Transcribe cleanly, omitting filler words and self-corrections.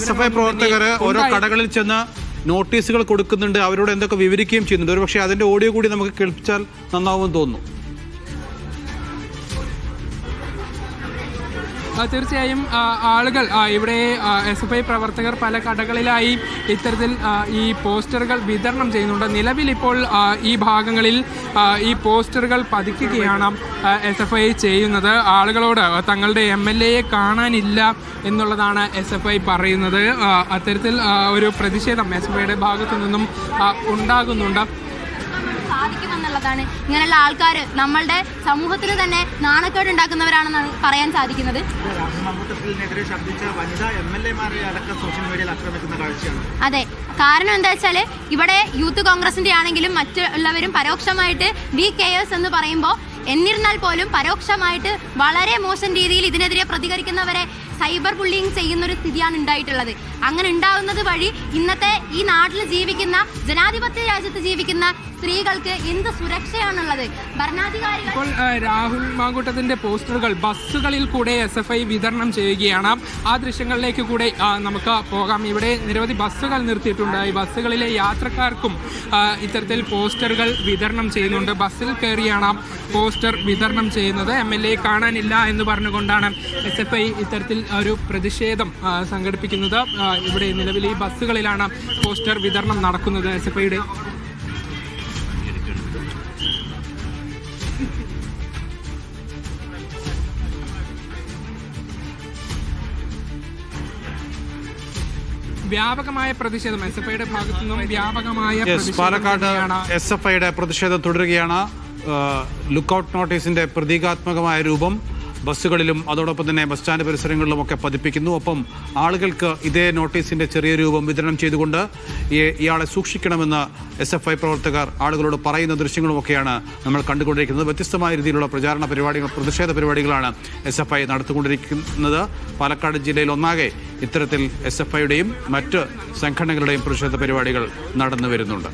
SFI പ്രവർത്തകർ ഓരോ കടകളിൽ ചെന്ന് നോട്ടീസുകൾ കൊടുക്കുന്നുണ്ട്, അവരോട് എന്തൊക്കെ വിവരിക്കുകയും ചെയ്യുന്നുണ്ട്. ഒരുപക്ഷെ അതിന്റെ ഓഡിയോ കൂടി നമുക്ക് കേൾപ്പിച്ചാൽ നന്നാവുമെന്ന് തോന്നുന്നു. തീർച്ചയായും ആളുകൾ ഇവിടെ SFI പ്രവർത്തകർ പല കടകളിലായി ഇത്തരത്തിൽ ഈ പോസ്റ്ററുകൾ വിതരണം ചെയ്യുന്നുണ്ട്. നിലവിൽ ഇപ്പോൾ ഈ ഭാഗങ്ങളിൽ ഈ പോസ്റ്ററുകൾ പതിക്കുകയാണ് SFI ചെയ്യുന്നത്. ആളുകളോട് തങ്ങളുടെ MLA യെ കാണാനില്ല എന്നുള്ളതാണ് SFI പറയുന്നത്. അത്തരത്തിൽ ഒരു പ്രതിഷേധം SFIയുടെ ഭാഗത്തു നിന്നും ഉണ്ടാകുന്നുണ്ട്. സാധിക്കുമെന്നുള്ളതാണ്. ഇങ്ങനെയുള്ള ആൾക്കാർ നമ്മളുടെ സമൂഹത്തിന് തന്നെ നാണക്കേട് ഉണ്ടാക്കുന്നവരാണെന്നാണ് പറയാൻ സാധിക്കുന്നത്. അതെ, കാരണം എന്താ വെച്ചാൽ ഇവിടെ യൂത്ത് കോൺഗ്രസിന്റെ ആണെങ്കിലും മറ്റുള്ളവരും പരോക്ഷമായിട്ട് VKS എന്ന് പറയുമ്പോൾ എന്നിരുന്നാൽ പോലും പരോക്ഷമായിട്ട് വളരെ മോശം രീതിയിൽ ഇതിനെതിരെ പ്രതികരിക്കുന്നവരെ സൈബർ ബുള്ളിങ് ചെയ്യുന്നൊരു സ്ഥിതിയാണ് ഉണ്ടായിട്ടുള്ളത്. അങ്ങനെ ഉണ്ടാകുന്നത് വഴി ഇന്നത്തെ ഈ നാട്ടിൽ ജീവിക്കുന്ന ജനാധിപത്യ രാജ്യത്ത് ജീവിക്കുന്ന സ്ത്രീകൾക്ക് എന്ത് സുരക്ഷയാണുള്ളത്? ഭരണാധികാരികൾ ഇപ്പോൾ രാഹുൽ മാങ്കൂട്ടത്തിന്റെ പോസ്റ്ററുകൾ ബസ്സുകളിൽ കൂടെ SFI വിതരണം ചെയ്യുകയാണ്. ആ ദൃശ്യങ്ങളിലേക്ക് കൂടെ നമുക്ക് പോകാം. ഇവിടെ നിരവധി ബസ്സുകൾ നിർത്തിയിട്ടുണ്ട്. ഈ ബസ്സുകളിലെ യാത്രക്കാർക്കും ഇത്തരത്തിൽ പോസ്റ്ററുകൾ വിതരണം ചെയ്യുന്നുണ്ട്. ബസ്സിൽ കയറിയാണ് പോസ്റ്റർ വിതരണം ചെയ്യുന്നത്. MLA കാണാനില്ല എന്ന് പറഞ്ഞുകൊണ്ടാണ് SFI ഇത്തരത്തിൽ ഒരു പ്രതിഷേധം സംഘടിപ്പിക്കുന്നത്. ഇവിടെ നിലവിൽ ഈ ബസ്സുകളിലാണ് പോസ്റ്റർ വിതരണം നടക്കുന്നത്. SFIയുടെ വ്യാപകമായ പ്രതിഷേധം SFIയുടെ ഭാഗത്തു നിന്നും വ്യാപകമായ പാലക്കാട് SFIയുടെ പ്രതിഷേധം തുടരുകയാണ്. ലുക്കൌട്ട് നോട്ടീസിന്റെ പ്രതീകാത്മകമായ രൂപം ബസ്സുകളിലും അതോടൊപ്പം തന്നെ ബസ് സ്റ്റാൻഡ് പരിസരങ്ങളിലുമൊക്കെ പതിപ്പിക്കുന്നു. ഒപ്പം ആളുകൾക്ക് ഇതേ നോട്ടീസിന്റെ ചെറിയ രൂപം വിതരണം ചെയ്തുകൊണ്ട് ഇയാളെ സൂക്ഷിക്കണമെന്ന് SFI പ്രവർത്തകർ ആളുകളോട് പറയുന്ന ദൃശ്യങ്ങളുമൊക്കെയാണ് നമ്മൾ കണ്ടുകൊണ്ടിരിക്കുന്നത്. വ്യത്യസ്തമായ രീതിയിലുള്ള പ്രചാരണ പരിപാടികൾ, പ്രതിഷേധ പരിപാടികളാണ് SFI നടത്തിക്കൊണ്ടിരിക്കുന്നത്. പാലക്കാട് ജില്ലയിൽ ഒന്നാകെ ഇത്തരത്തിൽ SFIയുടെയും മറ്റ് സംഘടനകളുടെയും പ്രതിഷേധ പരിപാടികൾ നടന്നു വരുന്നുണ്ട്.